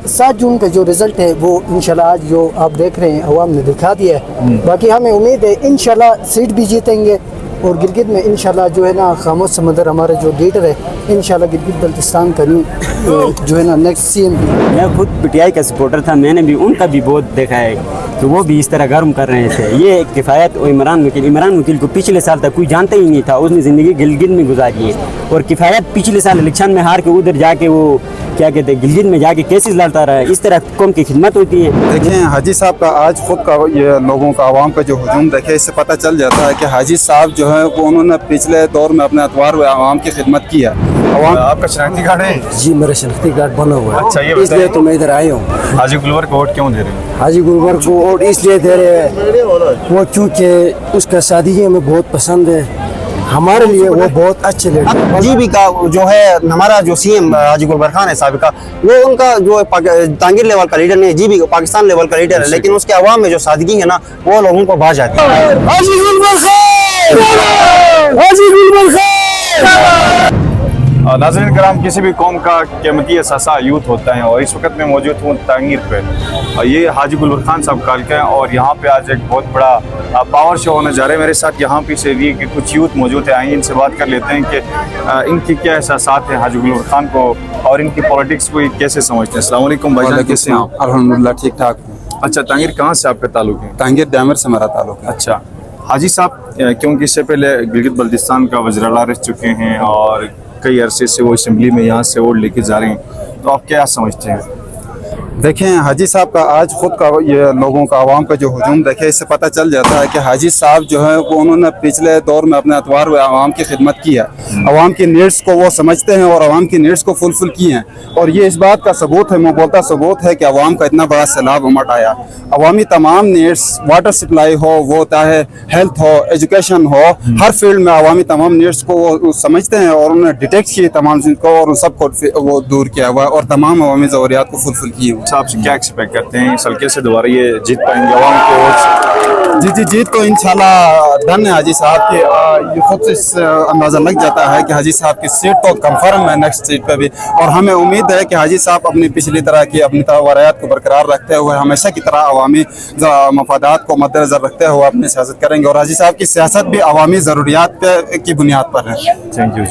7 जून का जो रिज़ल्ट है वो इंशाल्लाह आज जो आप देख रहे हैं अवाम ने दिखा दिया है। बाकी हमें उम्मीद है इंशाल्लाह सीट भी जीतेंगे और गिलगित में इंशाल्लाह जो है ना खामोश समंदर हमारे जो लीडर है इंशाल्लाह गिलगित बल्तिस्तान का जो है ना नेक्स्ट सीएम। मैं खुद पीटीआई का सपोर्टर था, मैंने भी उनका भी बहुत देखा है कि वो भी इस तरह गर्म कर रहे थे। ये किफ़ायत और इमरान वकील को पिछले साल तक कोई जानता ही नहीं था, उसने ज़िंदगी गिलगित में गुजारी है। और किफ़ायत पिछले साल इलेक्शन में हार के उधर जाके वो क्या कहते हैं गिलगित में जाके केसेस लड़ता रहा है। इस तरह कौम की खिदमत होती है। देखें हाजी साहब का आज खुद का ये लोगों का आवाम का जो हजूम देखे इससे पता चल जाता है कि हाजी साहब जो है वो उन्होंने पिछले दौर में अपने अतवार व आवाम की खिदमत की है। आपका शनाख्ती कार्ड है? जी मेरा शनाख्ती कार्ड बना हुआ है। अच्छा, ये इसलिए तो मैं इधर आया हूँ। हाजी गुलवर को वोट क्यों दे रहे हैं? हाजी गुलवर को वोट इसलिए दे रहे हैं वो चूँकि उसका सादगी हमें बहुत पसंद है, हमारे लिए वो बहुत अच्छे लीडर। जीबी का जो है हमारा जो सीएम हाजी गुलबर खान है साबिका, वो उनका जो तांगीर लेवल का लीडर नहीं, जीबी पाकिस्तान लेवल का लीडर है, लेकिन उसके अवाम में जो सादगी है ना वो लोगों को भा जाती है। हाजी गुलबर खान, हाजी गुलबर खान। नाज़रीन कराम, किसी भी कौम का कीमती असासा यूथ होता है और इस वक्त मैं मौजूद हूँ तांगीर पे। ये हाजी गुलबर खान साहब काल का है और यहाँ पे आज एक बहुत बड़ा पावर शो होने जा रहा है। मेरे साथ यहाँ पे से भी कि कुछ यूथ मौजूद है, आइए इनसे बात कर लेते हैं कि इनकी क्या एहसासात हैं हाजी गुलबर खान को और इनकी पॉलिटिक्स को कैसे समझते हैं। अस्सलाम वालेकुम भाईजान, कैसे हैं आप? अल्हम्दुलिल्लाह ठीक ठाक। अच्छा, तांगीर कहाँ से आपका ताल्लुक है? तांगीर डैमर से हमारा ताल्लुक है। अच्छा हाजी साहब, क्योंकि इससे पहले गिलगित बल्तिस्तान का वज़ीर-ए-आला रह चुके हैं और कई अरसे से वो असम्बली में यहाँ से वोट लेके जा रहे हैं, तो आप क्या समझते हैं? देखें हाजी साहब का आज खुद का ये लोगों का आवाम का जो हजूम देखे इससे पता चल जाता है कि हाजी साहब जो है वो उन्होंने पिछले दौर में अपने अतवार व आवाम की खिदमत की है। आवाम की नीड्स को वो समझते हैं और आवाम की नीड्स को फुलफिल की हैं और ये इस बात का सबूत है, मुबोलता सबूत है कि आवाम का इतना बड़ा सैलाब उमड़ आया। अवामी तमाम नीड्स, वाटर सप्लाई हो, वो चाहे हेल्थ हो, एजुकेशन हो, हर फील्ड में अवामी तमाम नीड्स को वो समझते हैं और उन्होंने डिटेक्ट किए तमाम चीज़ को और उन सब को वो दूर किया हुआ और तमाम अवामी ज़रूरियात को फुलफिल किए। साहब से क्या एक्सपेक्ट करते हैं, इस हल्के से दोबारा ये जीत पाएंगे अवाम के वोट से? जी जीत को इंशाल्लाह डन है हाजी साहब के। ये खुद से इस अंदाज़ा लग जाता है कि हाजी साहब की सीट तो कंफर्म है नेक्स्ट सीट पे भी और हमें उम्मीद है कि हाजी साहब अपनी पिछली तरह की अपनी तवारायात को बरकरार रखते हुए हमेशा की तरह अवामी मफादात को मद्देनजर रखते हुए अपनी सियासत करेंगे और हाजी साहब की सियासत भी अवामी ज़रूरियात की बुनियाद पर है। Thank you.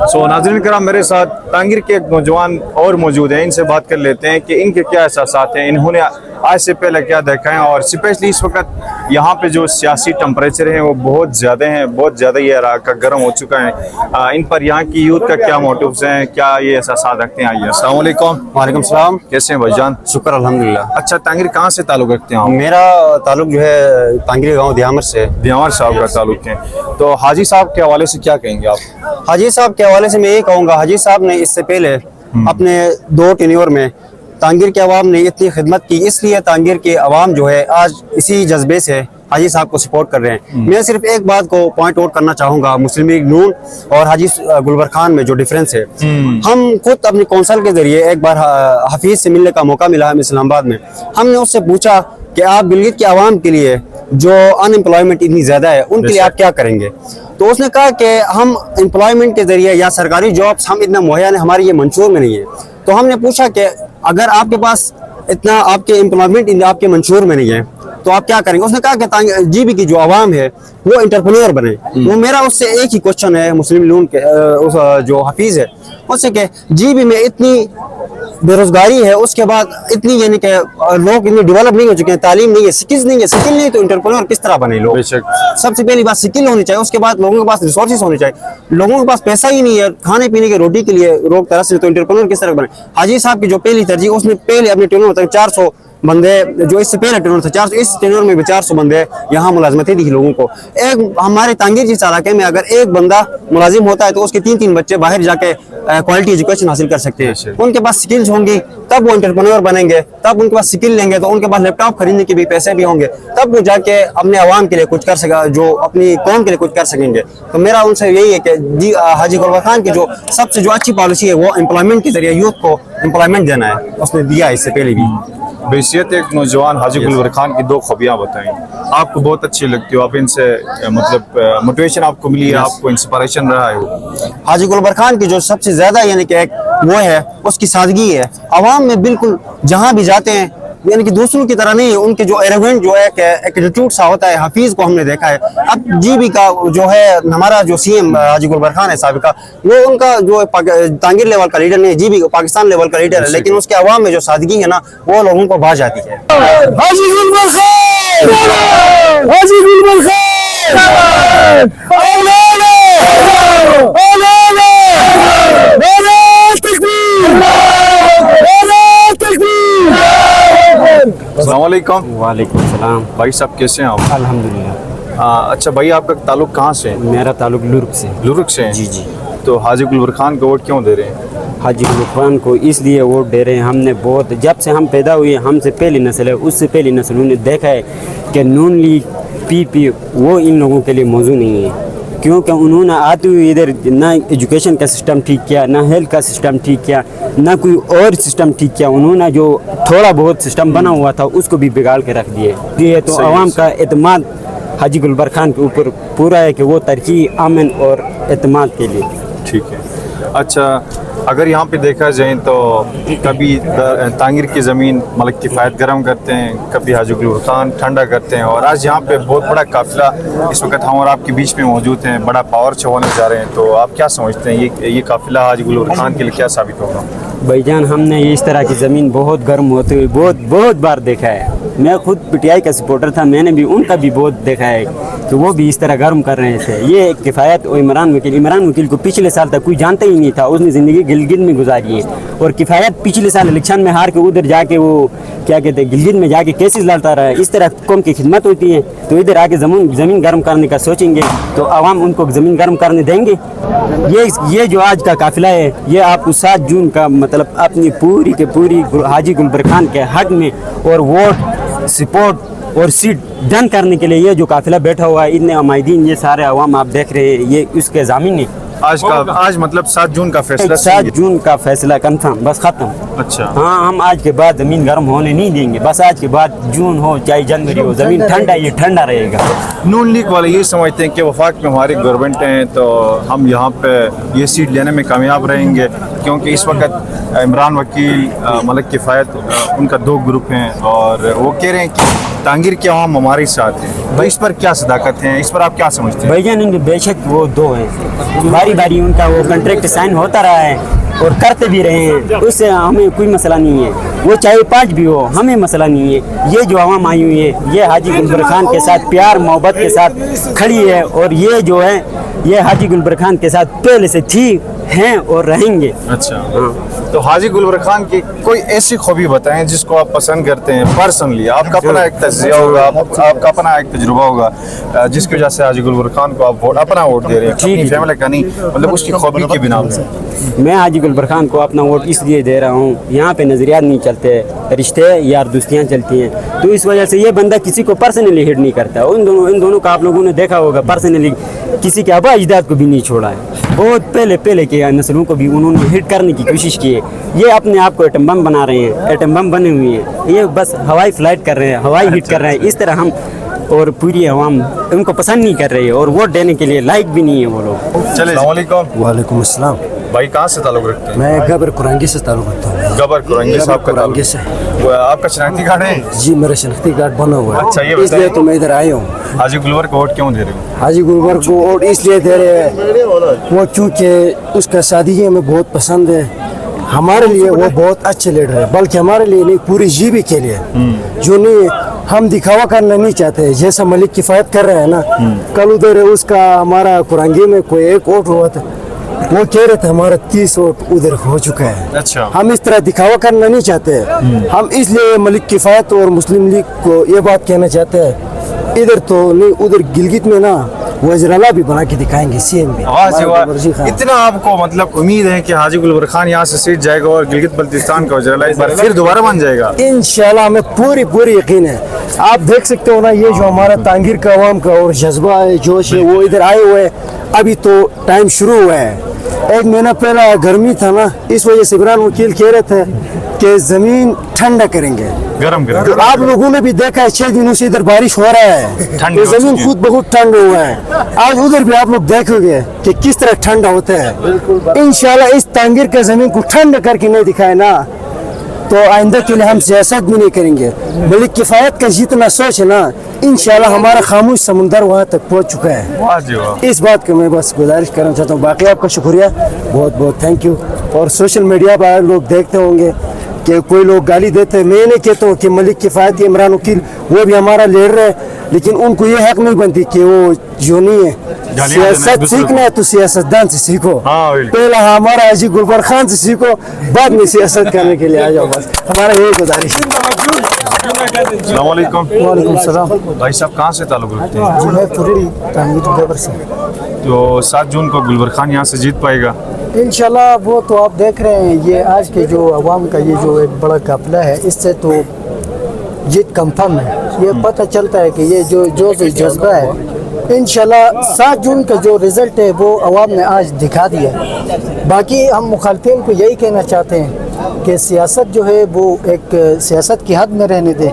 सो नाज़रीन कराम, मेरे साथ तांगीर के एक नौजवान और मौजूद हैं, इनसे बात कर लेते हैं कि इनके क्या एहसासात हैं, इन्होंने आज से पहले क्या देखा है और स्पेशली इस वक्त यहाँ पे जो सियासी टेम्परेचर है वो बहुत ज़्यादा है, बहुत ज़्यादा ये इलाका गर्म हो चुका है। इन पर यहाँ की यूथ का क्या मोटिव्स हैं, क्या ये एहसासात रखते हैं? आइए। अस्सलाम वालेकुम। वालेकुम सलाम। कैसे हैं भाईजान? शुक्र अल्हम्दुलिल्लाह। अच्छा, तांगीर कहाँ से ताल्लुक़ रखते हैं आप? मेरा ताल्लुक जो है तांगीर गाँव दियामर से। दियामर साहब का ताल्लुक है, तो हाजी साहब के हवाले से क्या कहेंगे आप? हाजी साहब के हवाले से मैं ये कहूँगा, हाजी साहब ने इससे पहले अपने 2 टेन्योर में तांगीर के अवाम ने इतनी खिदमत की, इसलिए तांगीर के अवाम जो है आज इसी जज्बे से हाजी साहब को सपोर्ट कर रहे हैं। मैं सिर्फ एक बात को पॉइंट आउट करना चाहूँगा, मुस्लिम लीग नून और हाजी गुलबर खान में जो डिफरेंस है। हम खुद अपनी कौंसल के जरिए एक बार हफीज से मिलने का मौका मिला हमें इस्लामाबाद में। हमने उससे पूछा कि आप गिलगित के अवाम के लिए जो अनएम्प्लॉयमेंट इतनी ज़्यादा है उनके लिए आप क्या करेंगे, तो उसने कहा कि हम एम्प्लॉयमेंट के जरिए या सरकारी जॉब्स हम इतना मुहैया नहीं, हमारी ये मंशूर में नहीं है। तो हमने पूछा कि अगर आपके पास इतना आपके एम्प्लॉयमेंट आपके मंशूर में नहीं है तो आप क्या करेंगे। उसने कहा कि जीबी की जो आवाम है वो एंटरप्रेन्योर बने। वो मेरा उससे एक ही क्वेश्चन है मुस्लिम लीग के उस जो हफीज है उससे कि जीबी में इतनी बेरोजगारी है, उसके बाद इतनी यानी कि लोग इतने डेवलप नहीं हो चुके हैं, तालीम नहीं है, स्किल्स नहीं है, स्किल नहीं तो एंटरप्रेन्योर किस तरह बने लोग? सबसे पहली बात स्किल होनी चाहिए, उसके बाद लोगों के पास रिसोर्सेज होने चाहिए। लोगों के पास पैसा ही नहीं है खाने पीने के रोटी के लिए लोग तरस रहे, तो एंटरप्रेन्योर किस तरह बने? हाजी साहब की जो पहली तरजीह, उसने पहले अपने टेन्योर में 400 बंदे, जो इससे पहले टेन्योर था 400, इस टेन्योर में भी 400 बंदे यहाँ मुलाजमतें दी लोगों को। एक हमारे तांगीर जिस इलाके में अगर एक बंदा मुलाजिम होता है तो उसके 3-3 बच्चे बाहर जाके क्वालिटी एजुकेशन हासिल कर सकते हैं। उनके पास स्किल्स होंगी तब वो एंटरप्रेन्योर बनेंगे, तब उनके पास स्किल लेंगे तो उनके पास लैपटॉप खरीदने के भी पैसे भी होंगे, तब वो जाके अपने आवाम के लिए कुछ कर सका, जो अपनी कौम के लिए कुछ कर सकेंगे। तो मेरा उनसे यही है कि हाजी गुलबर खान की जो सबसे जो अच्छी पॉलिसी है वो एम्प्लॉयमेंट के जरिए यूथ को एम्प्लॉयमेंट देना है, उसने दिया इससे पहले भी। बहैसियत एक नौजवान हाजी गुलबर खान की 2 खूबियाँ बताएं, आपको बहुत अच्छी लगती हो, आप इनसे मतलब मोटिवेशन आपको मिली है, आपको इंस्पिरेशन रहा है वो? हाजी गुलबर खान की जो सबसे ज्यादा यानी कि एक वो है उसकी सादगी है। आवाम में बिल्कुल जहाँ भी जाते हैं यानी कि दूसरों की तरह नहीं है, उनके जो एरोगेंट जो है एटीट्यूड सा होता है। हफीज को हमने देखा है, अब जीबी का जो है हमारा जो सीएम हाजी गुलबर खान है साबिका, वो उनका जो तांगीर लेवल का लीडर नहीं, जीबी पाकिस्तान लेवल का लीडर है, लेकिन उसके अवाम में जो सादगी है ना वो लोगों को भा जाती है। हाजी गुलबर खान, हाजी गुलबर खान, अस्सलाम वालेकुम। वालेकुम सलाम। भाई साहब कैसे हैं आप? अल्हम्दुलिल्लाह। अच्छा भाई, आपका ताल्लुक कहाँ से है? मेरा ताल्लुक लुर्क से। लुरुक से हैं? जी जी। तो हाजी गुलबर खान को वोट क्यों दे रहे हैं? हाजी गुलबर खान को इसलिए वोट दे रहे हैं, हमने बहुत जब से हम पैदा हुए हमसे पहली नस्ल है, उससे पहली नस्लों ने देखा है कि नून लीग पी वो इन लोगों के लिए मौजूद नहीं है, क्योंकि उन्होंने आते हुए इधर ना एजुकेशन का सिस्टम ठीक किया, ना हेल्थ का सिस्टम ठीक किया, ना कोई और सिस्टम ठीक किया। उन्होंने जो थोड़ा बहुत सिस्टम बना हुआ था उसको भी बिगाड़ के रख दिए। तो आवाम का एतमाद हाजी गुलबर खान के ऊपर पूरा है कि वो तरक्की, अमन और एतमाद के लिए। ठीक है। अच्छा, अगर यहाँ पे देखा जाए तो कभी तांगीर की ज़मीन मलिक किफ़ायत गर्म करते हैं, कभी हाजी गुलबर खान ठंडा करते हैं, और आज यहाँ पे बहुत बड़ा काफिला इस वक्त हम और आपके बीच में मौजूद हैं, बड़ा पावर शो होने जा रहे हैं। तो आप क्या समझते हैं ये काफिला हाजी गुलबर खान के लिए क्या साबित होगा? भाईजान, हमने इस तरह की ज़मीन बहुत गर्म होते हुए बहुत बार देखा है। मैं खुद पीटीआई का सपोर्टर था, मैंने भी उनका भी बहुत देखा है कि वो भी इस तरह गर्म कर रहे थे। ये किफ़ायत और इमरान वकील को पिछले साल तक कोई जानता ही नहीं था, उसने ज़िंदगी गिलगित में गुजारी है। और किफ़ायत पिछले साल इलेक्शन में हार के उधर जाके वो क्या कहते हैं गिलगित में जाके केसेस लड़ता रहा है। इस तरह कौम की खिदमत होती है, तो इधर आके ज़मीन गर्म करने का सोचेंगे तो आवाम उनको ज़मीन गर्म करने देंगे? ये जो आज का काफिला है, ये आपको 7 जून का मतलब अपनी पूरी के पूरी हाजी गुलबर खान के हक में और वोट सपोर्ट और सीट डन करने के लिए ये जो काफिला बैठा हुआ है, इतने अमायदीन, ये सारे अवाम आप देख रहे हैं, ये उसके ज़ामिन है। आज मतलब 7 जून का फैसला? 7 जून का फैसला कंफर्म, बस खत्म। अच्छा। हाँ, हम आज के बाद ज़मीन गर्म होने नहीं देंगे, बस आज के बाद जून हो चाहे जनवरी हो, ज़मीन ठंडा ये ठंडा रहेगा। नून लीग वाले ये समझते हैं कि वफाक में हमारी गवर्नमेंट है तो हम यहाँ पे ये सीट लेने में कामयाब रहेंगे, क्योंकि इस वक्त इमरान वकील, मलिक किफ़ायत, उनका 2 ग्रुप हैं और वो कह रहे हैं कि तांगीर के अवाम हमारे साथ हैं। तो इस पर क्या सदाकत है, इस पर आप क्या समझते हैं? भाईजान, इनके बेशक वो 2 हैं, बारी बारी उनका वो कॉन्ट्रैक्ट साइन होता रहा है और करते भी रहे हैं, उससे हमें कोई मसला नहीं है। वो चाहे 5 भी हो, हमें मसला नहीं है। ये जो आवाम आई हुई है, ये हाजी गुलबर खान के साथ प्यार मोहब्बत के साथ खड़ी है, और ये जो है ये हाजी गुलबर खान के साथ पहले से थी, हैं और रहेंगे। अच्छा। तो हाजी गुलबर खान की कोई ऐसी खूबी बताएं जिसको आप पसंद करते हैं पर्सनली, आपका अपना एक तजरिया होगा, आपका अपना एक तजुर्बा होगा, जिसकी वजह से हाजी गुलबर खान को आप अपना वोट दे रहे हैं, अपनी फैमिली का नहीं, मतलब उसकी खूबी के बिना पे। मैं हाजी गुलबर खान को अपना वोट इसलिए दे रहा हूँ, यहाँ पे नज़रियात नहीं चलते, रिश्ते यार दोस्तियाँ चलती हैं, तो इस वजह से ये बंदा किसी को पर्सनली हिट नहीं करता। इन दोनों का आप लोगों ने देखा होगा, पर्सनली किसी के आबा अजदाद को भी नहीं छोड़ा है। बहुत पहले के नस्लों को भी उन्होंने हिट करने की कोशिश की है। ये अपने आप को एटम बम बना रहे हैं, एटम बम बने हुए हैं, ये बस हवाई फ्लाइट कर रहे हैं, हवाई हिट कर रहे हैं। इस तरह हम और पूरी आवाम उनको पसंद नहीं कर रही है और वोट देने के लिए लायक भी नहीं है वो लोग। चले। अस्सलाम वालेकुम। वालेकुम अस्सलाम। भाई कहाँ से ताल्लुक़ रखते हैं? मैं गबर कुरंगी से ताल्लुक़ रखता हूँ। गबर कुरंगी साहब का कुरंगी से। आपका शनाख्ती कार्ड है? जी, मेरा शनाख्ती कार्ड बना हुआ है। अच्छा, ये इसलिए तो मैं इधर आया हूँ। हाजी गुलबर को वोट क्यों दे रहे हो? हाजी गुलबर को वोट इसलिए दे रहे हैं वो चूँकि उसका सादगी हमें बहुत पसंद है। हमारे लिए वो बहुत अच्छे लीडर है, बल्कि हमारे लिए नहीं पूरी जीबी के लिए, जो नहीं हम दिखावा करना नहीं चाहते, जैसा मलिक किफ़ायत कर रहे हैं ना। कल उधर उसका हमारा कुरंगी में कोई एक वोट हुआ था, वो कह रहे थे हमारा 30 वोट उधर हो चुका है। अच्छा। हम इस तरह दिखावा करना नहीं चाहते, हम इसलिए मलिक किफ़ायत और मुस्लिम लीग को ये बात कहना चाहते हैं, इधर तो नहीं उधर गिलगित में ना वज़ीर-ए-आला भी बना के दिखाएंगे, सीएम भी। इतना आपको मतलब उम्मीद है कि हाजी गुलबर खान यहाँ से सीट जाएगा और गिलगित बल्तिस्तान का वज़ीर-ए-आला एक बार फिर दोबारा बन जाएगा? इंशाल्लाह, हमें पूरी यकीन है। आप देख सकते हो ना, ये जो हमारा तांगीर का अवाम का और जज्बा है, जोश है, वो इधर आए हुए हैं। अभी तो टाइम शुरू हुआ है, 1 महीना पहला गर्मी था ना, इस वजह से इमरान वकील कह रहे थे कि ज़मीन ठंडा करेंगे। गर्म तो गर्म आप लोगों ने भी देखा है 6 दिनों से इधर बारिश हो रहा है, ठंड तो हो ज़मीन चुकी है। खुद बहुत ठंड हुआ है। आज उधर भी आप लोग देखोगे कि किस तरह ठंडा होता है। इंशाल्लाह इस तांगीर का ज़मीन को ठंडा करके नहीं दिखाए ना, तो आइंदा के लिए हम सियासत भी नहीं करेंगे। बल्कि किफ़ायत का जितना सोच है ना, इंशाल्लाह हमारा खामोश समुंदर वहाँ तक पहुँच चुका है। वाह जी वाह। इस बात को मैं बस गुजारिश करना चाहता हूँ। बाकी आपका शुक्रिया, बहुत बहुत थैंक यू। और सोशल मीडिया पर आप लोग देखते होंगे कि कोई लोग गाली देते हैं। मैं नहीं कहता हूँ कि मलिक किफ़ायत या इमरान वकील वो भी हमारा लीडर है, लेकिन उनको ये हक नहीं बनती कि वो जो नहीं है देना सियासत एक दूसरे सीखना है तो सियासतदान से सीखो। हाँ, बिल्कुल। पहला हमारा हाजी गुलबर खान से सीखो, बाद में सियासत करने के लिए आ जाओ। बस हमारा यही गुजारिश है। अस्सलाम वालेकुम। वालेकुम सलाम भाई साहब कहाँ से ताल्लुक़ रखते हैं? जी, मैं फुरडी तांगीर देवर से। तो 7 जून को गुलबर खान यहाँ से जीत पाएगा? इंशाल्लाह वो तो आप देख रहे हैं, ये आज के जो अवाम का ये जो एक बड़ा काफिला है, इससे तो जीत कंफर्म है। ये पता चलता है कि ये जो जज्बा है, इंशाल्लाह 7 जून का जो रिज़ल्ट है वो अवाम ने आज दिखा दिया। बाकी हम मुखालफिन को यही कहना चाहते हैं कि सियासत जो है वो एक सियासत की हद में रहने दें।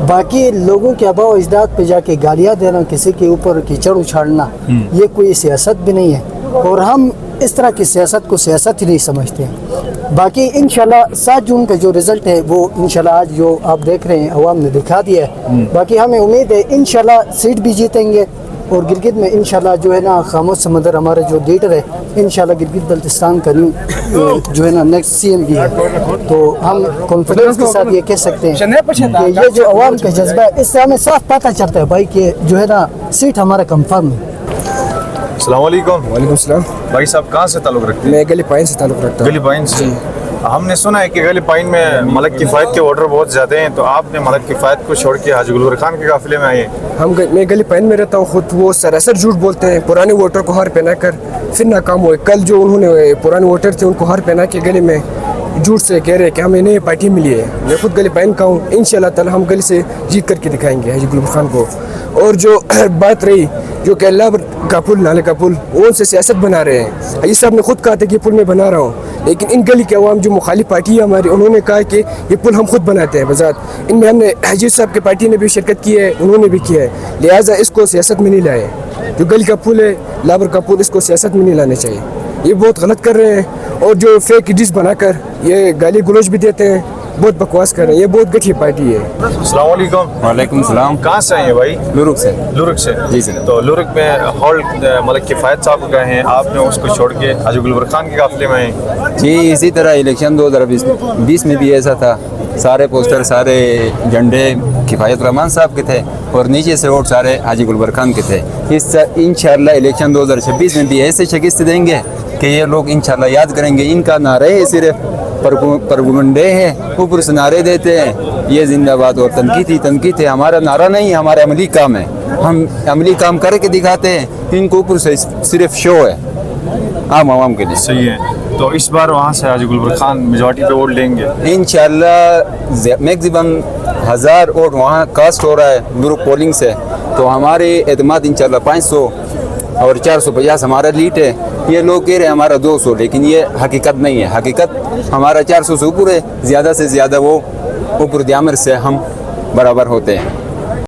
बाकी लोगों के आबा अजदाद पे जाके गालियाँ देना, किसी के ऊपर कीचड़ उछाड़ना, ये कोई सियासत भी नहीं है, और हम इस तरह की सियासत को सियासत ही नहीं समझते हैं। बाकी इंशाल्लाह 7 जून का जो रिज़ल्ट है वो इंशाल्लाह आज जो आप देख रहे हैं अवाम ने दिखा दिया है। बाकी हमें उम्मीद है इंशाल्लाह सीट भी जीतेंगे, और गिलगित में इंशाल्लाह जो है ना खामोश समंदर हमारे जो लीडर है, इंशाल्लाह गिलगित बल्तिस्तान का जो है ना नेक्स्ट CM भी है। तो हम कॉन्फिडेंस के साथ ये कह सकते हैं कि ये जो अवाम का जज्बा है, इससे हमें साफ पता चलता है भाई कि जो है ना सीट हमारा कंफर्म है। अस्सलाम वालेकुम। वालेकुम सलाम। भाई साहब कहाँ से ताल्लुक़ रखते हैं? मैं गली पाइन से ताल्लुक़ रखता हूँ। गली पाइन से। हमने सुना है कि गली पाइन में मलिक किफ़ायत के वोटर बहुत ज़्यादा हैं, तो आपने मलिक किफ़ायत को छोड़ के हाजी गुलबर खान के काफिले में आए हैं। मैं गली पाइन में रहता हूँ खुद। वो सरासर झूठ बोलते हैं, पुराने वोटर को हार पहना कर फिर नाकाम हुए। कल जो उन्होंने पुराने वोटर थे उनको हार पहना के गली में झूठ से कह रहे हैं कि हमें नई पार्टी मिली है। मैं खुद गली पाइन का हूँ। इंशाल्लाह ताला हम गली से जीत करके दिखाएंगे हाजी गुलबर खान को। और जो बात रही जो कि अल्लाह का पुल नाले का पुल, वो उनसे सियासत बना रहे हैं। हाजी साहब ने खुद कहा था कि पुल मैं बना रहा हूँ, लेकिन इन गली के अवाम जो मुखालिफ पार्टी है हमारी, उन्होंने कहा कि ये पुल हम खुद बनाते हैं बजात। इनमें हमने हाजी साहब की पार्टी ने भी शिरकत की है, उन्होंने भी किया है, लिहाजा इसको सियासत में नहीं लाए। जो गली का पुल है, लाबर का पुल, इसको सियासत में नहीं लाने चाहिए। ये बहुत गलत कर रहे हैं, और जो फेक डिश बनाकर ये गाली गलोच भी देते हैं, बहुत बकवास कर रहे हैं। ये बहुत घटिया पार्टी है। अस्सलाम वालेकुम। वालेकुम सलाम। कहाँ से आए हैं भाई? लुरुक से। लुरुक से? जी सर। तो लुरुक में हॉल मलिक किफ़ायत साहब गए हैं, आपने उसको छोड़ के हाजी गुलबर खान के काफिले में आए। जी, इसी तरह इलेक्शन 2020 में भी ऐसा था। सारे पोस्टर, सारे झंडे किफ़ायत रहमान साहब के थे, और नीचे से वोट सारे हाजी गुलबर खान के थे। इंशाल्लाह इलेक्शन 2026 में भी ऐसे शिकस्त देंगे कि ये लोग इंशाल्लाह याद करेंगे। इनका नारे सिर्फ परगुंडे हैं, ऊपर से नारे देते हैं, ये जिंदाबाद और तनकीद है। हमारा नारा नहीं, हमारा अमली काम है। हम अमली काम करके दिखाते हैं, इनको ऊपर से सिर्फ शो है आम आवाम के लिए। सही है। तो इस बार वहाँ से हाजी गुलबर खान मेजॉरिटी पे वोट लेंगे इंशाल्लाह। मैक्सिमम 1000 वोट वहाँ कास्ट हो रहा है लुरुक पोलिंग से, तो हमारे एतमाद इंशाल्लाह 500 और 450 हमारा लीड है। ये लोग कह रहे हैं हमारा 200, लेकिन ये हकीकत नहीं है। हकीकत हमारा 400 से ऊपर है, ज़्यादा से ज़्यादा वो ऊपर दियामर से हम बराबर होते हैं।